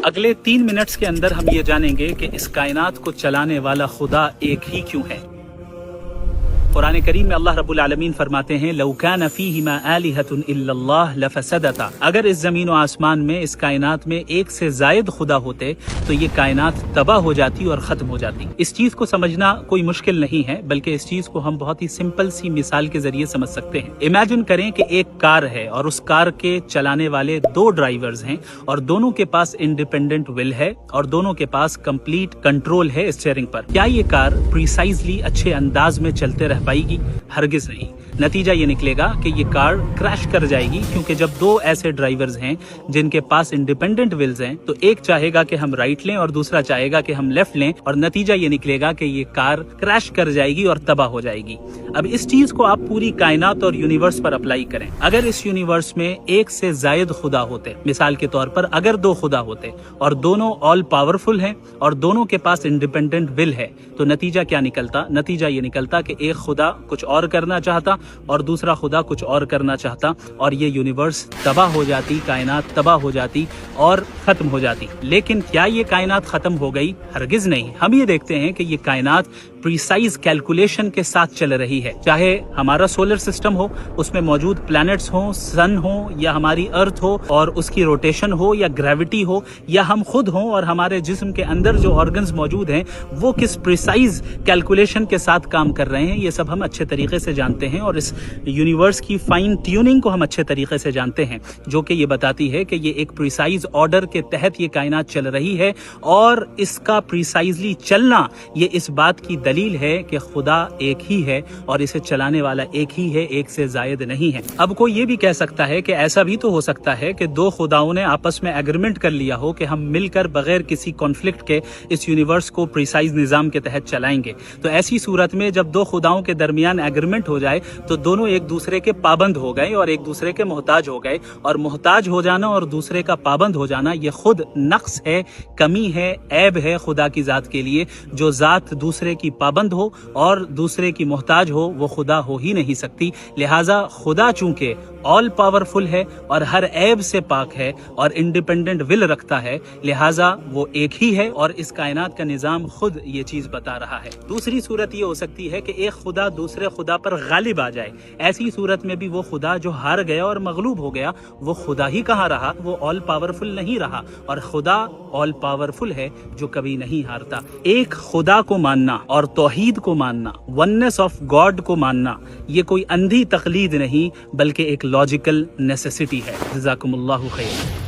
اگلے 3 منٹس کے اندر ہم یہ جانیں گے کہ اس کائنات کو چلانے والا خدا ایک ہی کیوں ہے۔ قرآن کریم میں اللہ رب العالمین فرماتے ہیں لو کان فیہما آلہۃ الا اللہ لفسدتا، اگر اس زمین و آسمان میں اس کائنات میں ایک سے زائد خدا ہوتے تو یہ کائنات تباہ ہو جاتی اور ختم ہو جاتی۔ اس چیز کو سمجھنا کوئی مشکل نہیں ہے، بلکہ اس چیز کو ہم بہت ہی سمپل سی مثال کے ذریعے سمجھ سکتے ہیں۔ امیجن کریں کہ ایک کار ہے اور اس کار کے چلانے والے 2 ڈرائیورز ہیں اور دونوں کے پاس انڈیپینڈنٹ ول ہے اور دونوں کے پاس کمپلیٹ کنٹرول ہے اسٹیئرنگ پر۔ کیا یہ کار پریسائزلی اچھے انداز میں چلتے رہ پائے گی؟ ہرگز نہیں۔ نتیجہ یہ نکلے گا کہ یہ کار کریش کر جائے گی، کیونکہ جب 2 ایسے ڈرائیورز ہیں جن کے پاس انڈیپینڈنٹ ولز ہیں تو ایک چاہے گا کہ ہم رائٹ لیں اور دوسرا چاہے گا کہ ہم لیفٹ لیں، اور نتیجہ یہ نکلے گا کہ یہ کار کریش کر جائے گی اور تباہ ہو جائے گی۔ اب اس چیز کو آپ پوری کائنات اور یونیورس پر اپلائی کریں۔ اگر اس یونیورس میں ایک سے زائد خدا ہوتے، مثال کے طور پر اگر 2 خدا ہوتے اور دونوں آل پاورفل ہیں اور دونوں کے پاس انڈیپینڈنٹ ول ہے، تو نتیجہ کیا نکلتا؟ نتیجہ یہ نکلتا کہ ایک خدا کچھ اور کرنا چاہتا اور دوسرا خدا کچھ اور کرنا چاہتا، اور یہ یونیورس تباہ ہو جاتی، کائنات تباہ ہو جاتی اور ختم ہو جاتی۔ لیکن کیا یہ کائنات ختم ہو گئی؟ ہرگز نہیں۔ ہم یہ دیکھتے ہیں کہ یہ کائنات پریسائز کیلکولیشن کے ساتھ چل رہی ہے، چاہے ہمارا سولر سسٹم ہو، اس میں موجود پلانٹس ہوں، سن ہو یا ہماری ارتھ ہو اور اس کی روٹیشن ہو یا گریوٹی ہو، یا ہم خود ہوں اور ہمارے جسم کے اندر جو آرگنز موجود ہیں وہ کس پریسائز کیلکولیشن کے ساتھ کام کر رہے ہیں، یہ سب ہم اچھے طریقے سے جانتے ہیں، اور اس یونیورس کی فائن ٹیوننگ کو ہم اچھے طریقے سے جانتے ہیں، جو کہ یہ بتاتی ہے کہ یہ ایک پریسائز آرڈر کے تحت یہ کائنات چل رہی ہے، اور اس کا پریسائزلی چلنا یہ اس بات کی دلیل ہے کہ خدا ایک ہی ہے اور اسے چلانے والا ایک ہی ہے، ایک سے زائد نہیں ہے۔ اب کوئی یہ بھی کہہ سکتا ہے کہ ایسا بھی تو ہو سکتا ہے کہ 2 خداؤں نے آپس میں ایگریمنٹ کر لیا ہو کہ ہم مل کر بغیر کسی کانفلکٹ کے اس یونیورس کو پریسائز نظام کے تحت چلائیں گے۔ تو ایسی صورت میں جب 2 خداؤں کے درمیان ایگریمنٹ ہو جائے تو دونوں ایک دوسرے کے پابند ہو گئے اور ایک دوسرے کے محتاج ہو گئے، اور محتاج ہو جانا اور دوسرے کا پابند ہو جانا یہ خود نقص ہے، کمی ہے، عیب ہے خدا کی ذات کے لیے۔ جو ذات دوسرے کی پابند ہو اور دوسرے کی محتاج ہو وہ خدا ہو ہی نہیں سکتی۔ لہٰذا خدا چونکہ آل پاورفل ہے اور ہر عیب سے پاک ہے اور انڈیپینڈنٹ ول رکھتا ہے، لہٰذا وہ ایک ہی ہے، اور اس کائنات کا نظام خود یہ چیز بتا رہا ہے۔ دوسری صورت یہ ہو سکتی ہے کہ ایک خدا دوسرے خدا پر غالب آ جائے۔ ایسی صورت میں بھی وہ خدا جو ہار گیا اور مغلوب ہو گیا وہ خدا ہی کہاں رہا، وہ آل پاورفل نہیں رہا، اور خدا آل پاورفل ہے جو کبھی نہیں ہارتا۔ ایک خدا کو ماننا اور توحید کو ماننا، وننس آف گاڈ کو ماننا، یہ کوئی اندھی تقلید نہیں بلکہ ایک لاجیکل نیسیسٹی ہے۔ جزاکم اللہ خیر۔